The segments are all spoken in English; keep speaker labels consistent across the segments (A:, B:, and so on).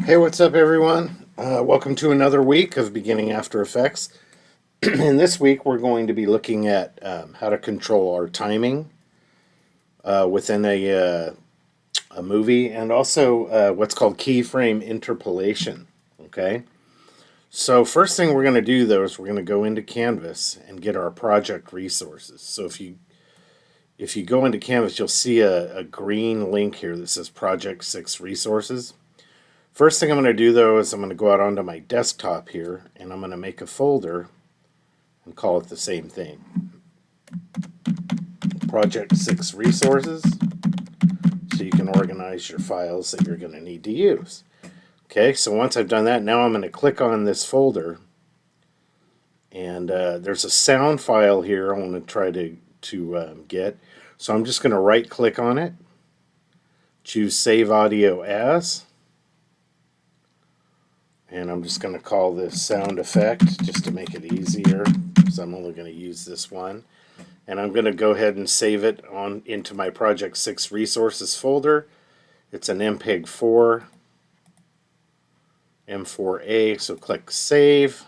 A: Hey, what's up, everyone? Welcome to another week of Beginning After Effects. In this week, we're going to be looking at how to control our timing within a movie, and also what's called keyframe interpolation. Okay, so first thing we're going to do though is we're going to go into Canvas and get our project resources. So if you go into Canvas, you'll see a green link here that says Project 6 Resources. First thing I'm going to do though is I'm going to go out onto my desktop here and I'm going to make a folder and call it the same thing. Project 6 Resources, so you can organize your files that you're going to need to use. Okay, so once I've done that, now I'm going to click on this folder, and there's a sound file here I want to try to get. So I'm just going to right click on it, choose Save Audio As, and I'm just going to call this sound effect just to make it easier, because I'm only going to use this one. And I'm going to go ahead and save it on into my Project 6 Resources folder. It's an MPEG-4, M4A, so click Save.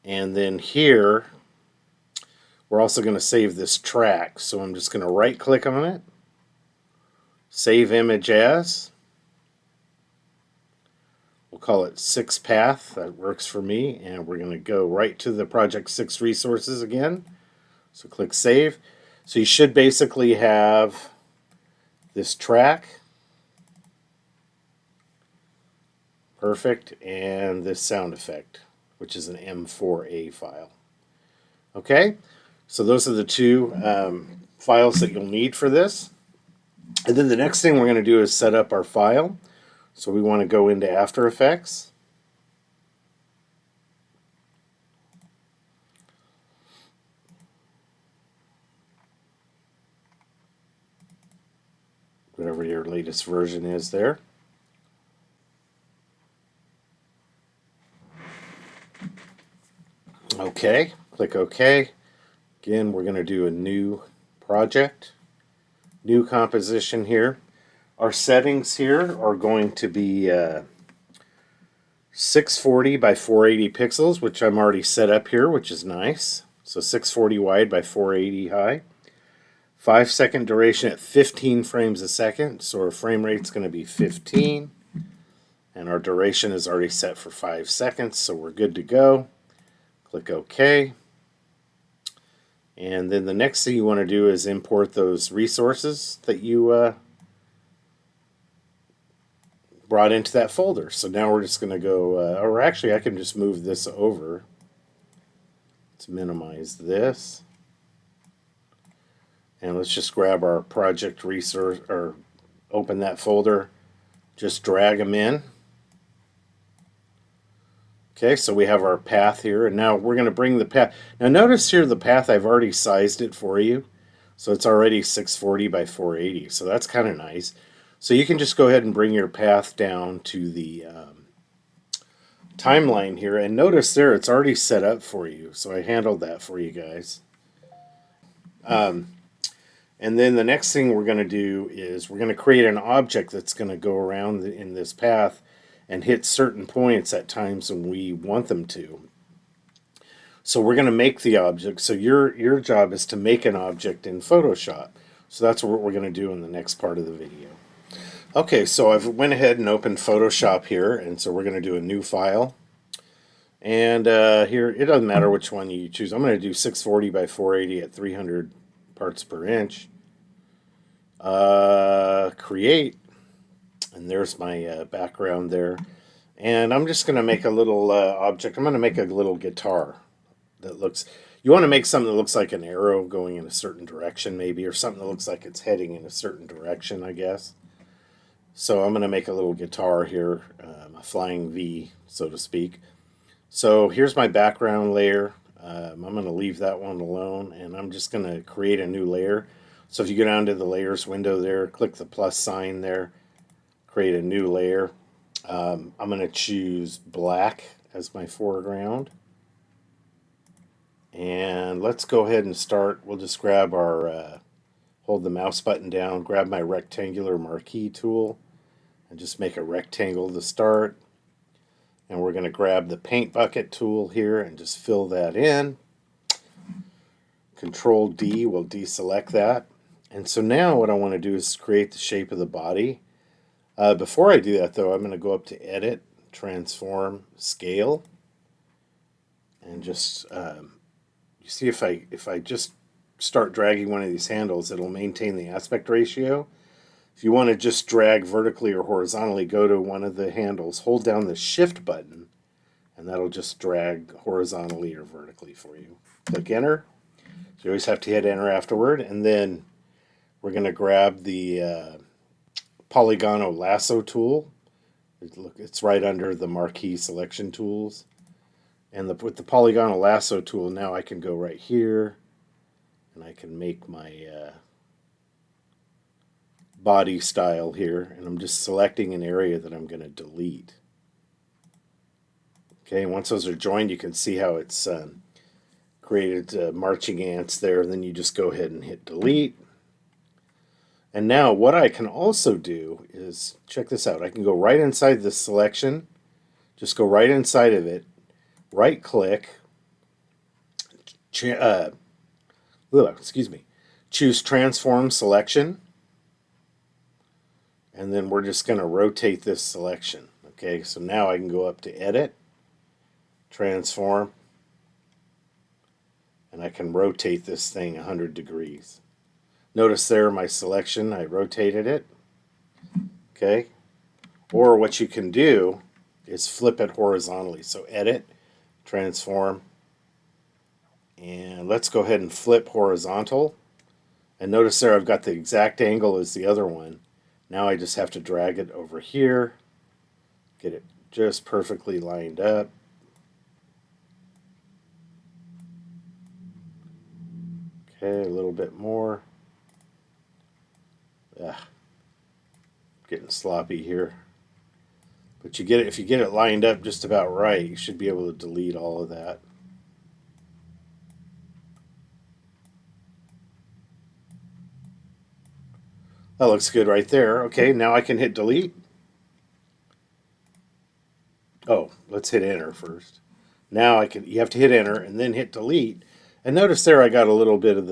A: And then here, we're also going to save this track. So I'm just going to right click on it, Save Image As. We'll call it 6 Path, that works for me. And we're going to go right to the Project 6 Resources again. So click Save. So you should basically have this track. Perfect. And this sound effect, which is an M4A file. Okay, so those are the two files that you'll need for this. And then the next thing we're going to do is set up our file. So we want to go into After Effects. Whatever your latest version is there. Okay, click OK. Again, we're going to do a new project, new composition here. Our settings here are going to be 640 by 480 pixels, which I'm already set up here, which is nice. So 640 wide by 480 high. 5-second duration at 15 frames a second, so our frame rate's going to be 15. And our duration is already set for 5 seconds, so we're good to go. Click OK. And then the next thing you want to do is import those resources that you brought into that folder. So now we're just going to go, or actually I can just move this over. Let's minimize this. And let's just grab our project resource, or open that folder, just drag them in. Okay, so we have our path here, and now we're going to bring the path. Now notice here the path, I've already sized it for you. So it's already 640 by 480, so that's kind of nice. So you can just go ahead and bring your path down to the timeline here, and notice there it's already set up for you. So I handled that for you guys. And then the next thing we're going to do is we're going to create an object that's going to go around in this path and hit certain points at times when we want them to. So we're going to make the object. So your job is to make an object in Photoshop. So that's what we're going to do in the next part of the video. Okay, so I've went ahead and opened Photoshop here, and so we're going to do a new file. And here, it doesn't matter which one you choose. I'm going to do 640 by 480 at 300 parts per inch. Create, and there's my background there. And I'm just going to make a little object. I'm going to make a little guitar that looks, you want to make something that looks like an arrow going in a certain direction maybe, or something that looks like it's heading in a certain direction, I guess. So I'm going to make a little guitar here, a flying V, so to speak. So here's my background layer. I'm going to leave that one alone, and I'm just going to create a new layer. So if you go down to the layers window there, click the plus sign there, create a new layer. I'm going to choose black as my foreground. And let's go ahead and start. We'll just grab our, hold the mouse button down, grab my rectangular marquee tool, and just make a rectangle to start. And we're going to grab the paint bucket tool here and just fill that in. Control D will deselect that. And so now what I want to do is create the shape of the body. Before I do that though, I'm going to go up to Edit, Transform, Scale. And just, you see if I just start dragging one of these handles, it'll maintain the aspect ratio. If you want to just drag vertically or horizontally, go to one of the handles, hold down the Shift button, and that'll just drag horizontally or vertically for you. Click Enter. So you always have to hit Enter afterward, and then we're going to grab the Polygonal Lasso tool. It's right under the Marquee Selection Tools. And with the Polygonal Lasso tool, now I can go right here, and I can make my body style here, and I'm just selecting an area that I'm going to delete. Okay, once those are joined, you can see how it's created marching ants there, and then you just go ahead and hit delete. And now what I can also do is, check this out, I can go right inside this selection, just go right inside of it, right click, choose Transform Selection, and then we're just going to rotate this selection. Okay, so now I can go up to Edit, Transform, and I can rotate this thing 100 degrees. Notice there my selection, I rotated it. Okay, or what you can do is flip it horizontally. So Edit, Transform, and let's go ahead and flip horizontal. And notice there I've got the exact angle as the other one. Now I just have to drag it over here, get it just perfectly lined up. Okay, a little bit more. Getting sloppy here. But you get it, if you get it lined up just about right, you should be able to delete all of that. That looks good right there. Okay, now I can hit delete. Oh, let's hit enter first. Now you have to hit enter and then hit delete. And notice there I got a little bit of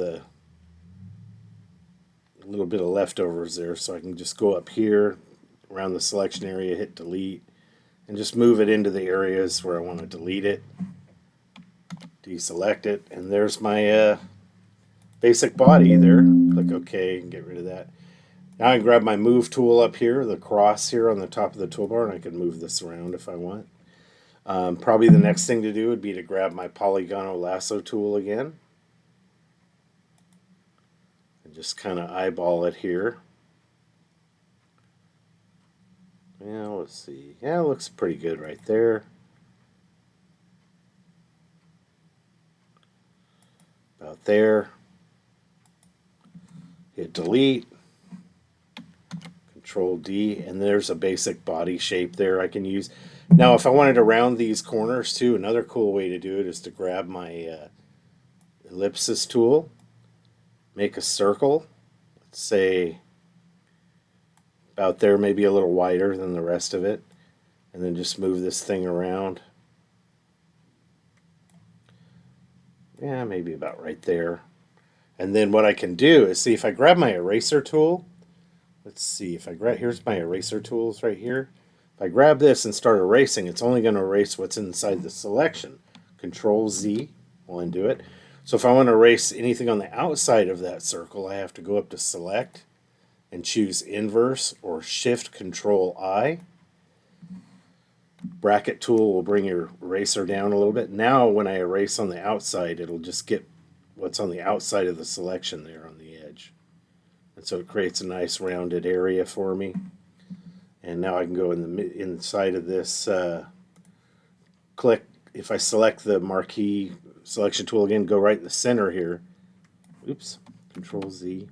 A: leftovers there, so I can just go up here around the selection area, hit delete, and just move it into the areas where I want to delete it. Deselect it, and there's my basic body there. Click OK and get rid of that. Now I can grab my move tool up here, the cross here on the top of the toolbar, and I can move this around if I want. Probably the next thing to do would be to grab my Polygonal Lasso tool again. And just kind of eyeball it here. Yeah, let's see. Yeah, it looks pretty good right there. About there. Hit delete. Control D, and there's a basic body shape there I can use. Now if I wanted to round these corners too, another cool way to do it is to grab my ellipsis tool, make a circle, let's say about there, maybe a little wider than the rest of it, and then just move this thing around. Yeah, maybe about right there. And then what I can do is, see, if I grab my eraser tool, let's see, if I grab, here's my eraser tools right here. If I grab this and start erasing, it's only going to erase what's inside the selection. Control Z will undo it. So if I want to erase anything on the outside of that circle, I have to go up to Select and choose Inverse or Shift Control I. Bracket tool will bring your eraser down a little bit. Now when I erase on the outside, it'll just get what's on the outside of the selection there on the edge. And so it creates a nice rounded area for me. And now I can go in the inside of this, click, if I select the Marquee Selection tool again, go right in the center here. Oops, Control Z.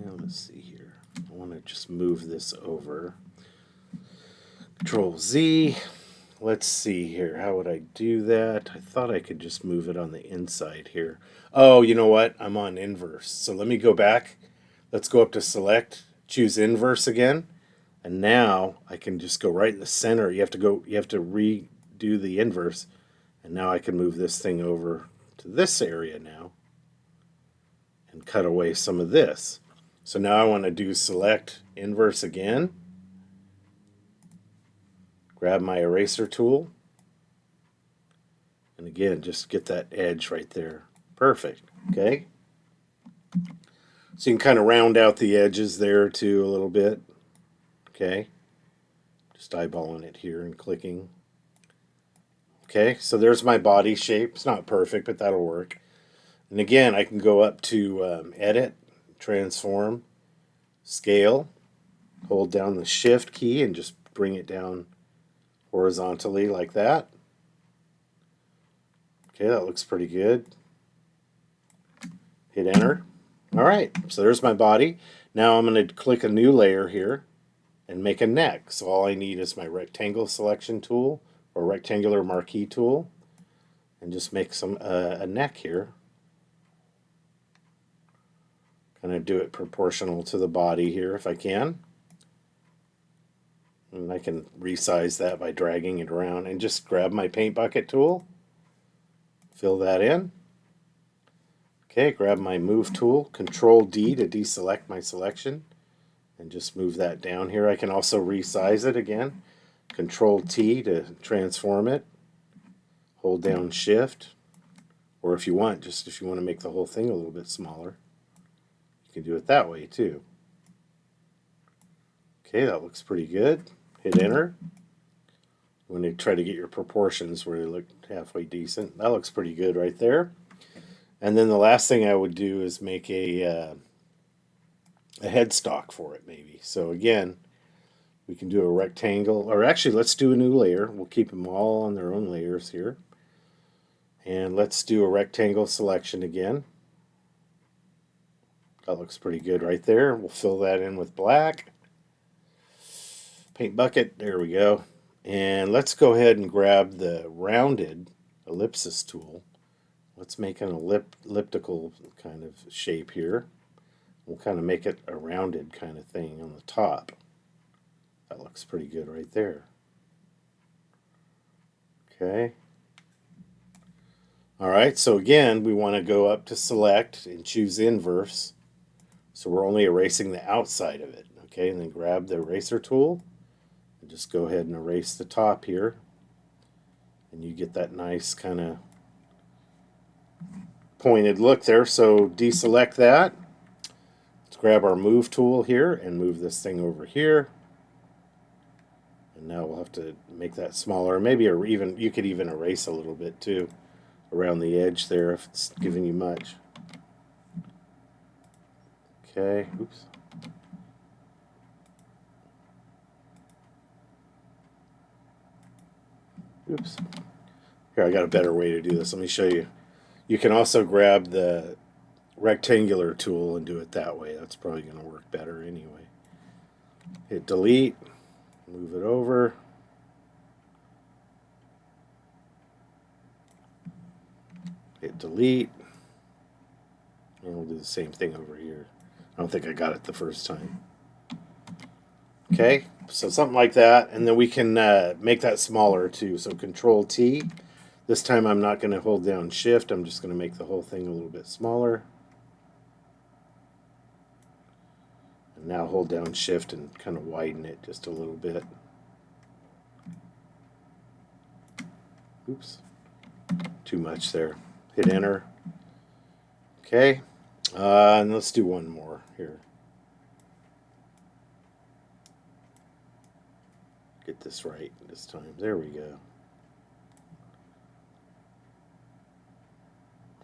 A: Yeah, let's see here. I want to just move this over. Control Z. Let's see here. How would I do that? I thought I could just move it on the inside here. Oh, you know what? I'm on inverse. So let me go back. Let's go up to select, choose inverse again. And now I can just go right in the center. You have to redo the inverse. And now I can move this thing over to this area now and cut away some of this. So now I want to do select inverse again. Grab my eraser tool. And again, just get that edge right there. Perfect. Okay. So you can kind of round out the edges there too a little bit. Okay. Just eyeballing it here and clicking. Okay, so there's my body shape. It's not perfect, but that'll work. And again, I can go up to Edit, Transform, Scale, hold down the Shift key and just bring it down horizontally like that. Okay, that looks pretty good. Hit Enter. All right, so there's my body. Now I'm going to click a new layer here and make a neck. So all I need is my rectangle selection tool or rectangular marquee tool and just make a neck here. Kind of do it proportional to the body here if I can. And I can resize that by dragging it around and just grab my paint bucket tool, fill that in. Okay, grab my move tool, Control D to deselect my selection and just move that down here. I can also resize it again. Control T to transform it. Hold down Shift. Or if you want to make the whole thing a little bit smaller, you can do it that way too. Okay, that looks pretty good. Hit Enter. When you try to get your proportions where they look halfway decent, that looks pretty good right there. And then the last thing I would do is make a headstock for it maybe. So again, we can do a rectangle, or actually let's do a new layer. We'll keep them all on their own layers here. And let's do a rectangle selection again. That looks pretty good right there. We'll fill that in with black. Paint bucket, there we go. And let's go ahead and grab the rounded ellipsis tool. Let's make an elliptical kind of shape here. We'll kind of make it a rounded kind of thing on the top. That looks pretty good right there. Okay. All right, so again, we want to go up to select and choose inverse. So we're only erasing the outside of it. Okay, and then grab the eraser tool and just go ahead and erase the top here. And you get that nice kind of pointed look there. So deselect that. Let's grab our move tool here and move this thing over here. And now we'll have to make that smaller. Maybe even you could even erase a little bit too around the edge there if it's giving you much. Okay, oops. Oops. Here, I got a better way to do this. Let me show you. You can also grab the rectangular tool and do it that way. That's probably going to work better anyway. Hit delete, move it over. Hit delete. And we'll do the same thing over here. I don't think I got it the first time. Okay, so something like that. And then we can make that smaller too. So Control T. This time I'm not going to hold down Shift. I'm just going to make the whole thing a little bit smaller. And now hold down Shift and kind of widen it just a little bit. Oops. Too much there. Hit Enter. Okay. And let's do one more here. Get this right this time. There we go.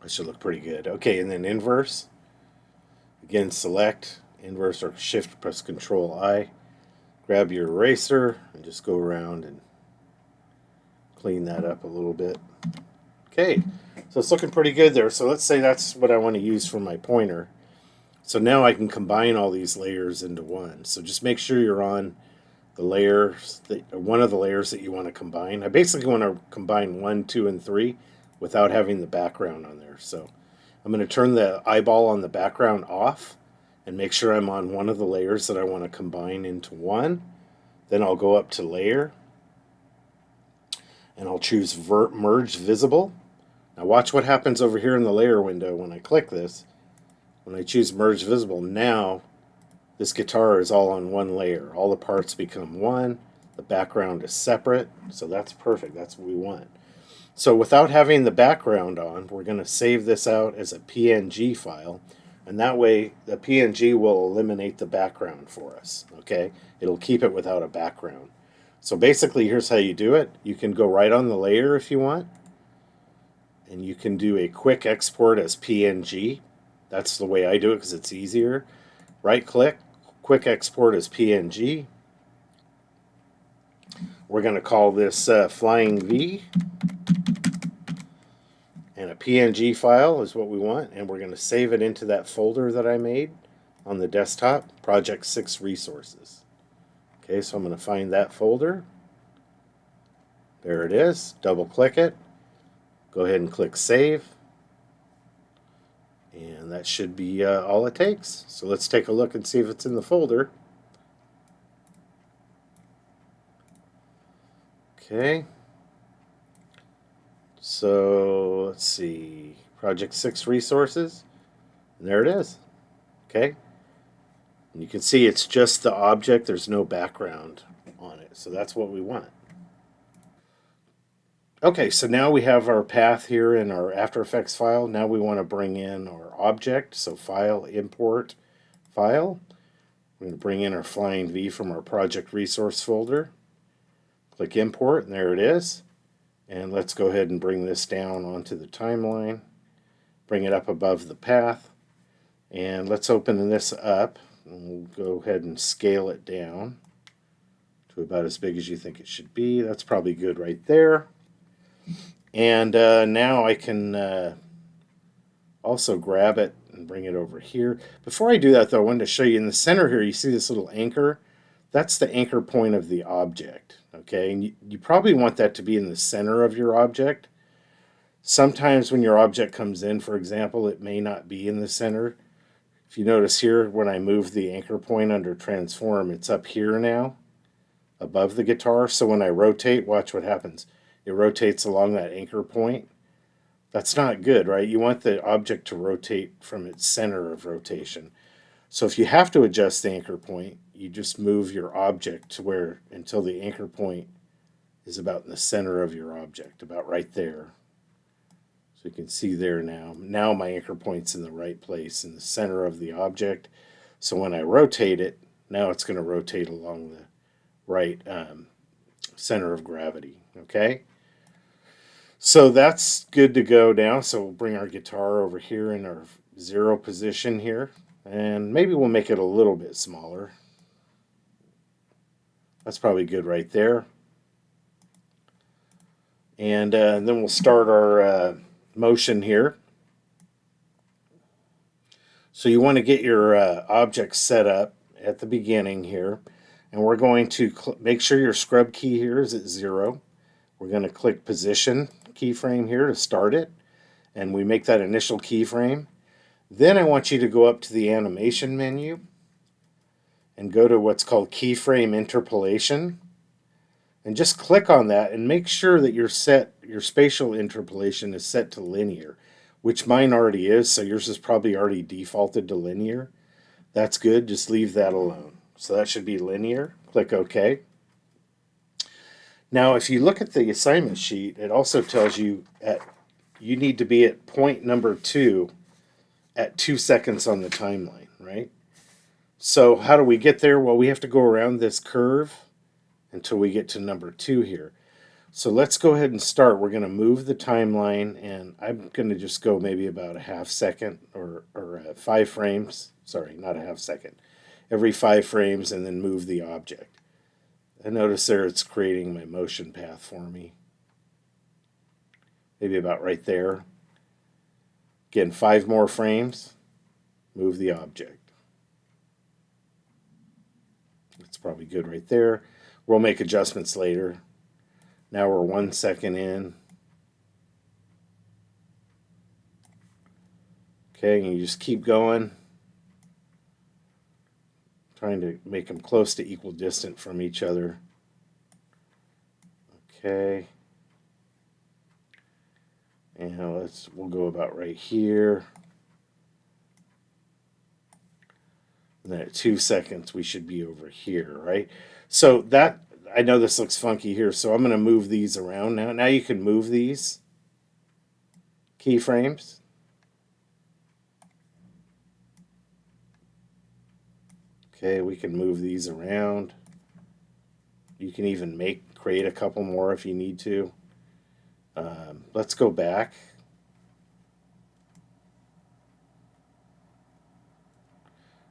A: That should look pretty good. Okay, and then inverse. Again, select inverse or Shift, press Control I. Grab your eraser and just go around and clean that up a little bit. Okay, so it's looking pretty good there. So let's say that's what I want to use for my pointer. So now I can combine all these layers into one. So just make sure you're on the layers, one of the layers that you want to combine. I basically want to combine 1, 2, and 3 without having the background on there. So I'm going to turn the eyeball on the background off, and make sure I'm on one of the layers that I want to combine into one. Then I'll go up to Layer, and I'll choose Merge Visible. Now watch what happens over here in the layer window when I click this. When I choose Merge Visible, now this guitar is all on one layer. All the parts become one. The background is separate, so that's perfect. That's what we want. So without having the background on, we're going to save this out as a PNG file, and that way the PNG will eliminate the background for us, okay? It'll keep it without a background. So basically, here's how you do it. You can go right on the layer if you want, and you can do a quick export as PNG. That's the way I do it because it's easier. Right-click, quick export as PNG. We're going to call this Flying V. And a PNG file is what we want, and we're going to save it into that folder that I made on the desktop, Project 6 Resources. Okay, so I'm going to find that folder. There it is. Double click it. Go ahead and click Save. And that should be all it takes. So let's take a look and see if it's in the folder. Okay. So let's see. Project 6 Resources. And there it is. Okay. And you can see it's just the object. There's no background on it. So that's what we want. Okay, so now we have our path here in our After Effects file. Now we want to bring in our object. So File, Import, File. We're going to bring in our Flying V from our Project Resource folder. Click Import, and there it is. And let's go ahead and bring this down onto the timeline. Bring it up above the path. And let's open this up. And we'll go ahead and scale it down to about as big as you think it should be. That's probably good right there. And now I can also grab it and bring it over here. Before I do that, though, I wanted to show you in the center here, you see this little anchor? That's the anchor point of the object, okay? And you probably want that to be in the center of your object. Sometimes when your object comes in, for example, it may not be in the center. If you notice here, when I move the anchor point under Transform, it's up here now, above the guitar. So when I rotate, watch what happens. It rotates along that anchor point. That's not good, right? You want the object to rotate from its center of rotation. So if you have to adjust the anchor point, you just move your object to where until the anchor point is about in the center of your object, about right there. So you can see there now. Now my anchor point's in the right place, in the center of the object. So when I rotate it, now it's going to rotate along the right center of gravity, okay? So that's good to go now. So we'll bring our guitar over here in our 0 position here. And maybe we'll make it a little bit smaller. That's probably good right there. And then we'll start our motion here. So you want to get your object set up at the beginning here. And we're going to make sure your scrub key here is at 0. We're going to click Position keyframe here to start it. And we make that initial keyframe. Then I want you to go up to the Animation menu and go to what's called Keyframe Interpolation. And just click on that and make sure that your spatial interpolation is set to linear, which mine already is, so yours is probably already defaulted to linear. That's good, just leave that alone. So that should be linear. Click OK. Now, if you look at the assignment sheet, it also tells you you need to be at point number 2 at 2 seconds on the timeline, right? So how do we get there? Well, we have to go around this curve until we get to number 2 here. So let's go ahead and start. We're going to move the timeline, and I'm going to just go maybe about a half second or 5 frames. Sorry, not a half second. Every 5 frames, and then move the object. And notice there it's creating my motion path for me. Maybe about right there. Again, 5 more frames. Move the object. That's probably good right there. We'll make adjustments later. Now we're 1 second in. Okay, and you just keep going. trying to make them close to equal distant from each other. Okay. And we'll go about right here. And then at 2 seconds, we should be over here, right? So that, I know this looks funky here, so I'm going to move these around now. Now you can move these keyframes. Okay, we can move these around. You can even create a couple more if you need to. Let's go back.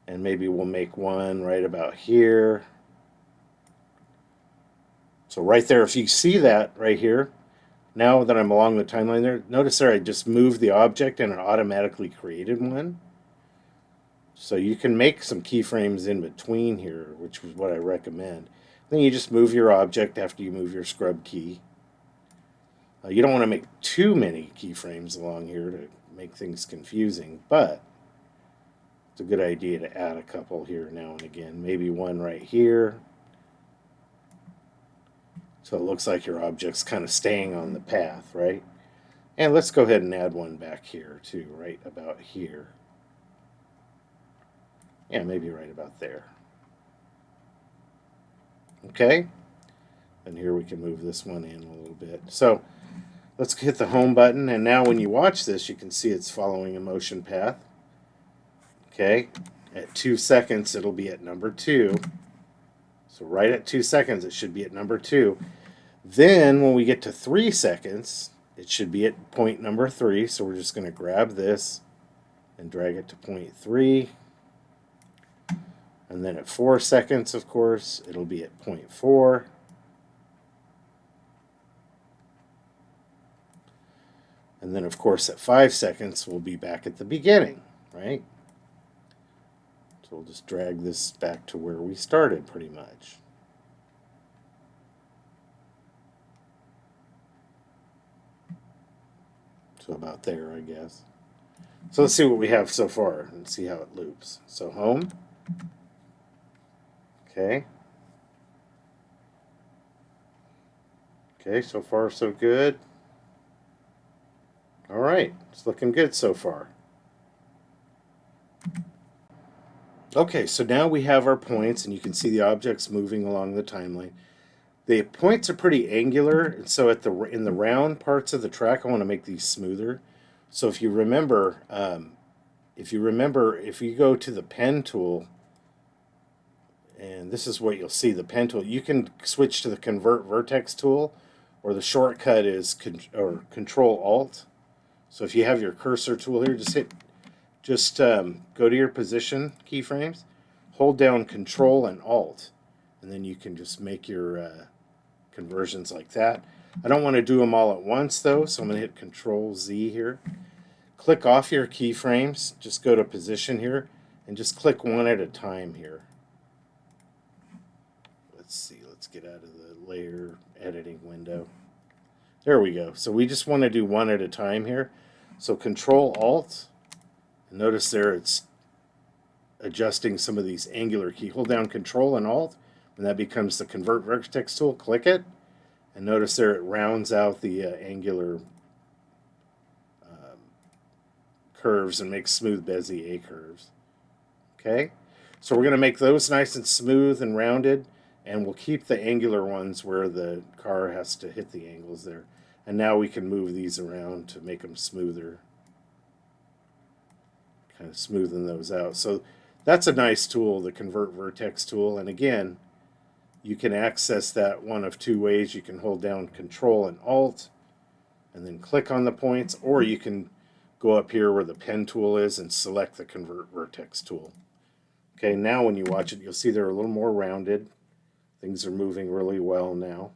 A: And maybe we'll make one right about here. So right there, if you see that right here, now that I'm along the timeline there, notice there I just moved the object and it automatically created one. So you can make some keyframes in between here, which is what I recommend. Then you just move your object after you move your scrub key. You don't want to make too many keyframes along here to make things confusing, but it's a good idea to add a couple here now and again. Maybe one right here. So it looks like your object's kind of staying on the path, right? And let's go ahead and add one back here too, right about here. Yeah, maybe right about there. Okay. And here we can move this one in a little bit. So let's hit the home button, and now when you watch this, you can see it's following a motion path. Okay. At 2 seconds, it'll be at number 2. So right at 2 seconds, it should be at number 2. Then when we get to 3 seconds, it should be at point number 3. So we're just going to grab this and drag it to point 3. And then at 4 seconds, of course, it'll be at point 4. And then, of course, at 5 seconds, we'll be back at the beginning, right? So we'll just drag this back to where we started, pretty much. So about there, I guess. So let's see what we have so far and see how it loops. So home. Okay. Okay, so far so good. All right, it's looking good so far. Okay, so now we have our points, and you can see the objects moving along the timeline. The points are pretty angular, and so in the round parts of the track, I want to make these smoother. So if you remember, if you go to the pen tool, and this is what you'll see, the pen tool, you can switch to the convert vertex tool, or the shortcut is Control Alt. So if you have your cursor tool here, just go to your position keyframes, hold down Control and Alt, and then you can just make your conversions like that. I don't want to do them all at once though, so I'm going to hit Control Z here. Click off your keyframes, just go to position here, and just click one at a time here. Let's see, let's get out of the layer editing window. There we go. So we just want to do one at a time here. So Control Alt, and notice there it's adjusting some of these angular key. Hold down Control and Alt, and that becomes the Convert Vertex tool. Click it, and notice there it rounds out the angular curves and makes smooth Bezier curves. Okay, so we're going to make those nice and smooth and rounded, and we'll keep the angular ones where the car has to hit the angles there. And now we can move these around to make them smoother. Kind of smoothing those out. So that's a nice tool, the Convert Vertex tool. And again, you can access that one of two ways. You can hold down Control and Alt and then click on the points, or you can go up here where the pen tool is and select the Convert Vertex tool. Okay, now when you watch it, you'll see they're a little more rounded. Things are moving really well now.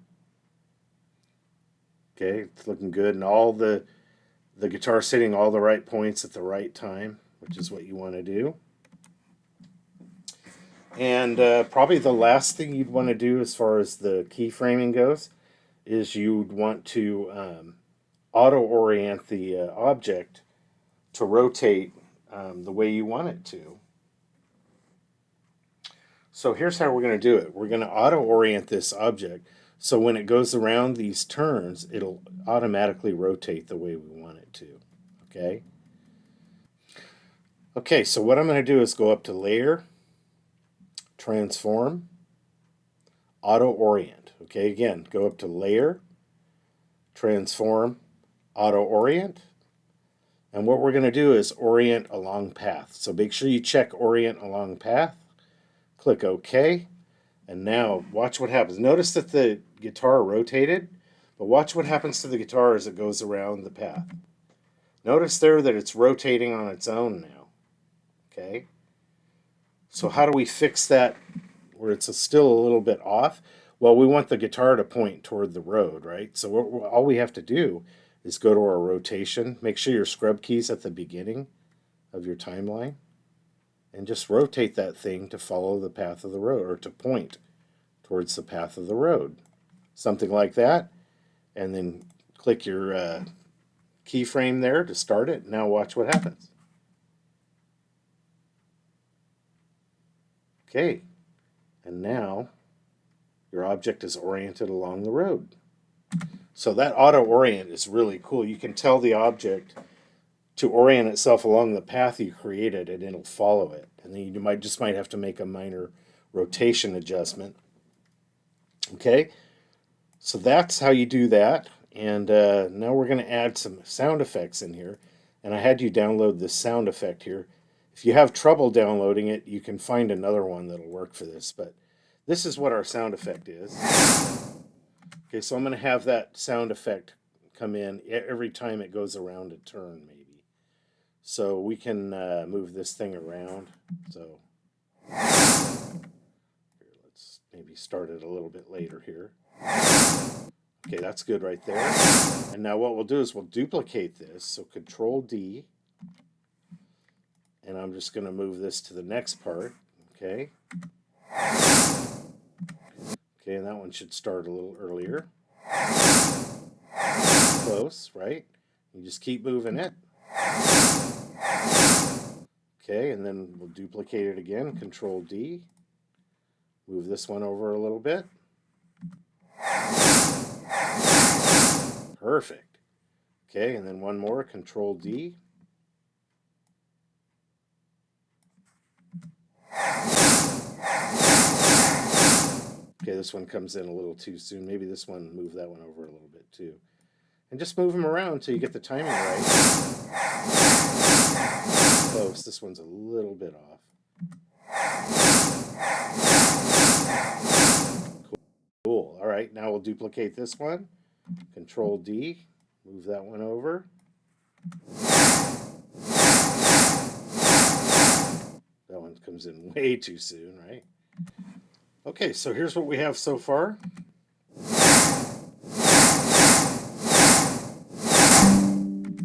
A: Okay, it's looking good, and all the guitar's hitting all the right points at the right time, which is what you want to do. And probably the last thing you'd want to do as far as the keyframing goes is you'd want to auto-orient the object to rotate the way you want it to. So here's how we're going to do it. We're going to auto-orient this object so when it goes around these turns, it'll automatically rotate the way we want it to. Okay? Okay, so what I'm going to do is go up to Layer, Transform, Auto-Orient. Okay, again, go up to Layer, Transform, Auto-Orient. And what we're going to do is orient along path. So make sure you check Orient along path. Click OK. And now watch what happens. Notice that the guitar rotated, but watch what happens to the guitar as it goes around the path. Notice there that it's rotating on its own now. Okay? So how do we fix that where it's still a little bit off? Well, we want the guitar to point toward the road, right? So all we have to do is go to our rotation. Make sure your scrub key's at the beginning of your timeline. And just rotate that thing to follow the path of the road, or to point towards the path of the road. Something like that. And then click your keyframe there to start it. Now watch what happens. Okay. And now your object is oriented along the road. So that auto orient is really cool. You can tell the object to orient itself along the path you created, and it'll follow it. And then you might have to make a minor rotation adjustment. Okay, so that's how you do that. And now we're going to add some sound effects in here. And I had you download this sound effect here. If you have trouble downloading it, you can find another one that'll work for this. But this is what our sound effect is. Okay, so I'm going to have that sound effect come in every time it goes around a turn, maybe. So we can move this thing around. So here, let's maybe start it a little bit later here. Okay, that's good right there. And now what we'll do is we'll duplicate this. So Control D. And I'm just going to move this to the next part. Okay. Okay, and that one should start a little earlier. Close, right? You just keep moving it. Okay, and then we'll duplicate it again. Control D. Move this one over a little bit. Perfect. Okay, and then one more. Control D. Okay, this one comes in a little too soon. Maybe this one, move that one over a little bit too. And just move them around until you get the timing right. Close. This one's a little bit off. Cool. All right, now we'll duplicate this one. Control D. Move that one over. That one comes in way too soon, right? Okay, so here's what we have so far.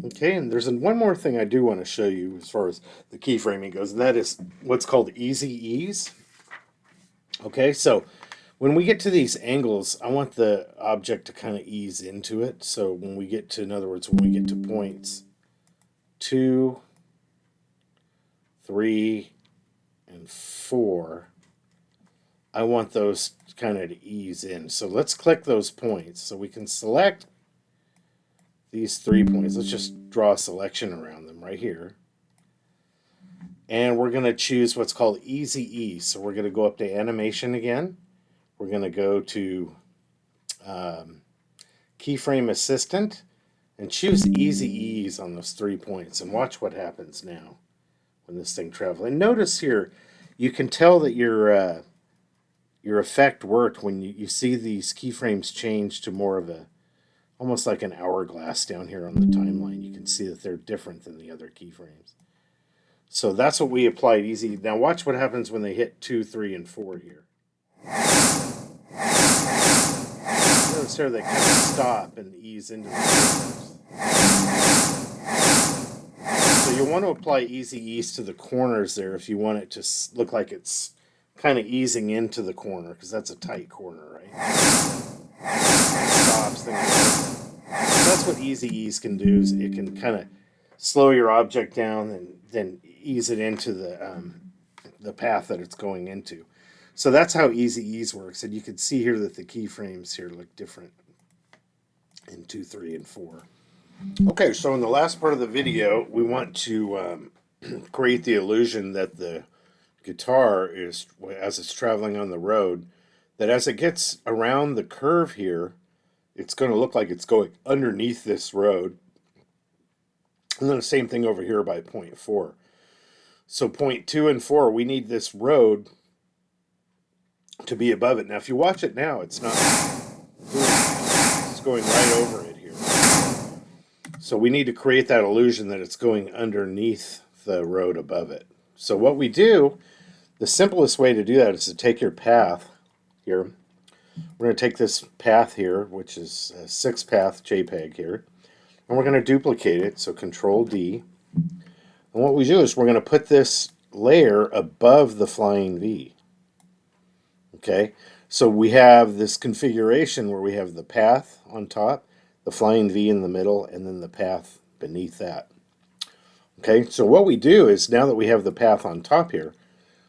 A: Okay, and there's one more thing I do want to show you as far as the keyframing goes, and that is what's called easy ease. Okay, so when we get to these angles, I want the object to kind of ease into it. So when we get to, in other words, when we get to points 2, 3, and 4, I want those kind of to ease in. So let's click those points. So we can select these 3 points. Let's just draw a selection around them right here. And we're going to choose what's called Easy Ease. So we're going to go up to Animation again. We're going to go to Keyframe Assistant and choose Easy Ease on those 3 points. And watch what happens now when this thing travels. And notice here, you can tell that your effect worked when you see these keyframes change to more of a, almost like an hourglass down here on the timeline. You can see that they're different than the other keyframes. So that's what we applied easy. Now watch what happens when they hit 2, 3, and 4 here. Notice here they kind of stop and ease into the corners. So you want to apply easy ease to the corners there if you want it to look like it's kind of easing into the corner, because that's a tight corner, right? Stops things. That's what easy ease can do, is it can kind of slow your object down and then ease it into the path that it's going into. So that's how Easy Ease works. And you can see here that the keyframes here look different in 2, 3, and 4. Okay, so in the last part of the video, we want to create the illusion that the guitar is, as it's traveling on the road, that as it gets around the curve here, it's going to look like it's going underneath this road. And then the same thing over here by point 4. So point 2 and 4, we need this road to be above it. Now, if you watch it now, it's not doing it. It's going right over it here. So we need to create that illusion that it's going underneath the road above it. So what we do, the simplest way to do that is to take your path here. We're going to take this path here, which is a 6-path JPEG here, and we're going to duplicate it. So Control D. And what we do is we're going to put this layer above the flying V. Okay, so we have this configuration where we have the path on top, the flying V in the middle, and then the path beneath that. Okay, so what we do is, now that we have the path on top here,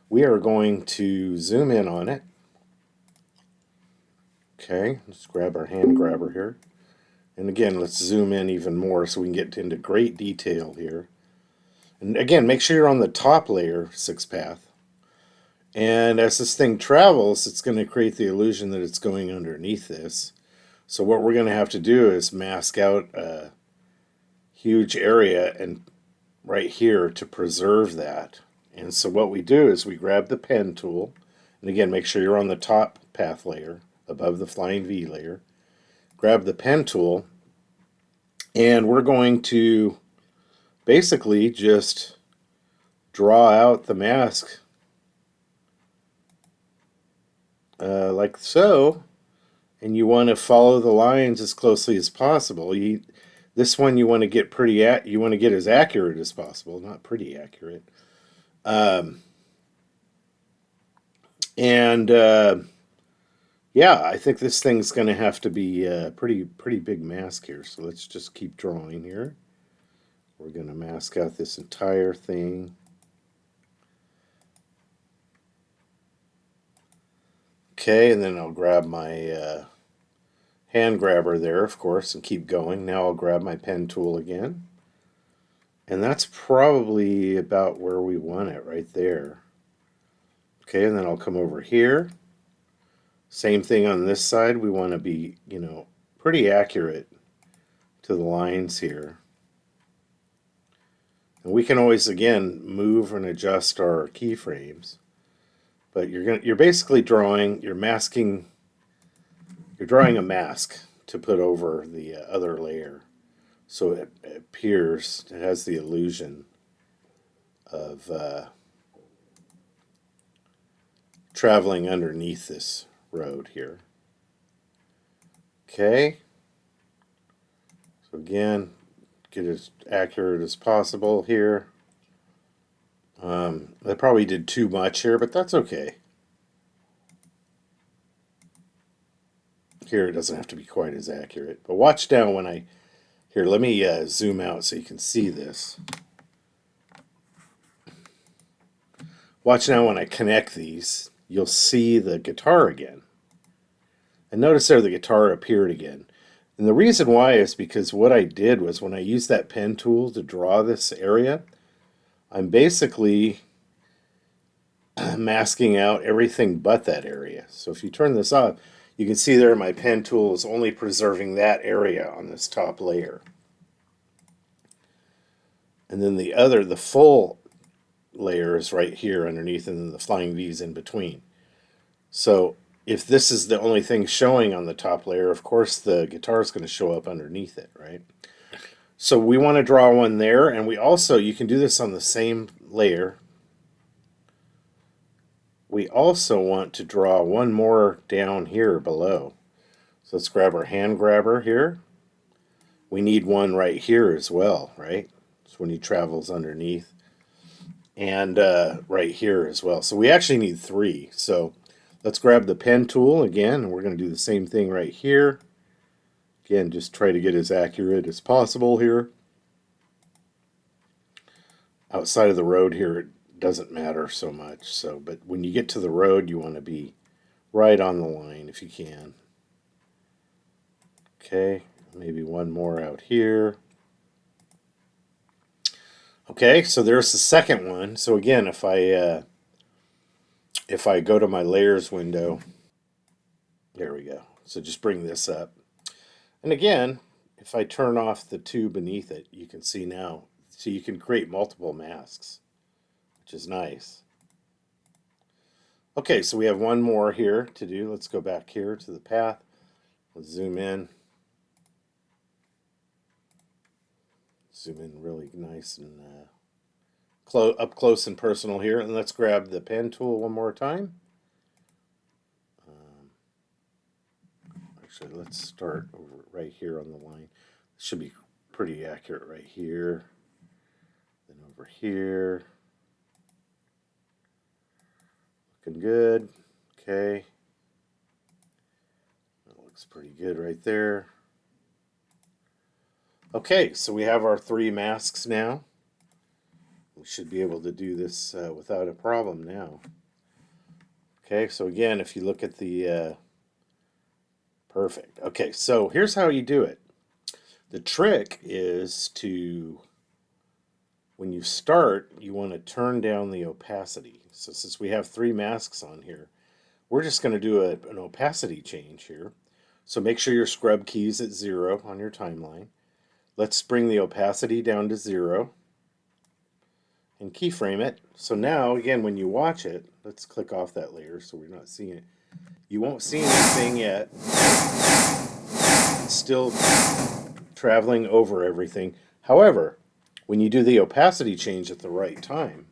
A: we are going to zoom in on it. Okay, let's grab our hand grabber here. And again, let's zoom in even more so we can get into great detail here. And again, make sure you're on the top layer, 6-path. And as this thing travels, it's going to create the illusion that it's going underneath this. So what we're going to have to do is mask out a huge area and right here to preserve that. And so what we do is we grab the pen tool, and again, make sure you're on the top path layer above the flying V layer. Grab the pen tool, and we're going to basically just draw out the mask like so, and you want to follow the lines as closely as possible. This one you want to get you want to get as accurate as possible, not pretty accurate. Yeah, I think this thing's going to have to be a pretty big mask here. So let's just keep drawing here. We're going to mask out this entire thing. Okay, and then I'll grab my hand grabber there, of course, and keep going. Now I'll grab my pen tool again. And that's probably about where we want it, right there. Okay, and then I'll come over here. Same thing on this side. We want to be, pretty accurate to the lines here. And we can always, again, move and adjust our keyframes. But you're basically drawing, you're drawing a mask to put over the other layer. So it appears, it has the illusion of traveling underneath this road here. Okay. So again, get as accurate as possible here. I probably did too much here, but that's okay. Here it doesn't have to be quite as accurate. But watch now when here, let me zoom out so you can see this. Watch now when I connect these, you'll see the guitar again. And notice there the guitar appeared again. And the reason why is because what I did was when I used that pen tool to draw this area, I'm basically masking out everything but that area. So if you turn this off, you can see there my pen tool is only preserving that area on this top layer. And then the full layer is right here underneath, and then the flying V's in between. So if this is the only thing showing on the top layer, of course the guitar is going to show up underneath it, right? So we want to draw one there, and you can do this on the same layer. We also want to draw one more down here below. So let's grab our hand grabber here. We need one right here as well, right? So when he travels underneath. And right here as well. So we actually need 3. So let's grab the pen tool again, and we're going to do the same thing right here. Again, just try to get as accurate as possible here. Outside of the road here, it doesn't matter so much. So, but when you get to the road, you want to be right on the line if you can. Okay, maybe one more out here. Okay, so there's the second one. So again, if I go to my layers window, there we go. So just bring this up. And again, if I turn off the two beneath it, you can see now. So you can create multiple masks, which is nice. Okay, so we have one more here to do. Let's go back here to the path. Let's zoom in. Zoom in really nice and up close and personal here. And let's grab the pen tool one more time. Actually, let's start over right here on the line. It should be pretty accurate right here. Then over here. Looking good. Okay. That looks pretty good right there. Okay, so we have our three masks now. We should be able to do this without a problem now. Okay, so again, if you look at the... perfect. Okay, so here's how you do it. The trick is to, when you start, you want to turn down the opacity. So since we have three masks on here, we're just going to do an opacity change here. So make sure your scrub key is at 0 on your timeline. Let's bring the opacity down to 0 and keyframe it. So now, again, when you watch it, let's click off that layer so we're not seeing it. You won't see anything yet. It's still traveling over everything. However, when you do the opacity change at the right time,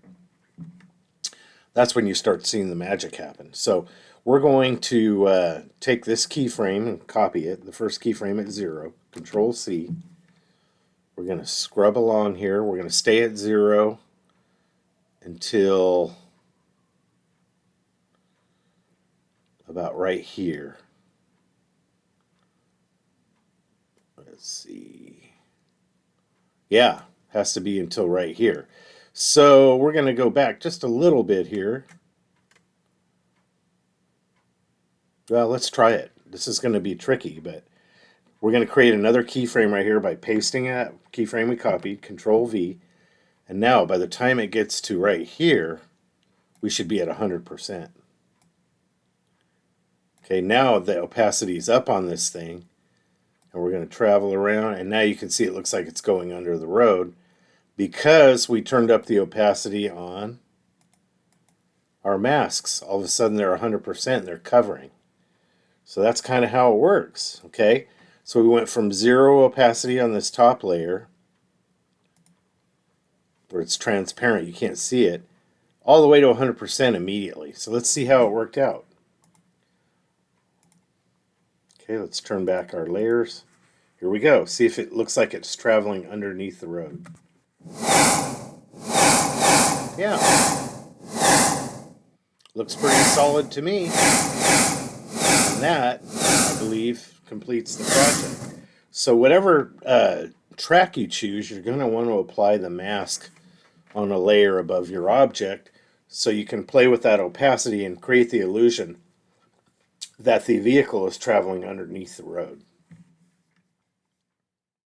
A: that's when you start seeing the magic happen. So we're going to take this keyframe and copy it, the first keyframe at 0, Control C. We're going to scrub along here. We're going to stay at 0 until about right here. Let's see. Yeah, has to be until right here. So we're going to go back just a little bit here. Well, let's try it. This is going to be tricky, but we're going to create another keyframe right here by pasting a keyframe we copied, Control V. And now, by the time it gets to right here, we should be at 100%. Okay, now the opacity is up on this thing, and we're going to travel around, and now you can see it looks like it's going under the road because we turned up the opacity on our masks. All of a sudden they're 100%, they're covering. So that's kind of how it works, okay? So we went from 0 opacity on this top layer, where it's transparent, you can't see it, all the way to 100% immediately. So let's see how it worked out. Okay, let's turn back our layers. Here we go. See if it looks like it's traveling underneath the road. Yeah. Looks pretty solid to me. And that, I believe, completes the project. So whatever track you choose, you're going to want to apply the mask on a layer above your object so you can play with that opacity and create the illusion that the vehicle is traveling underneath the road.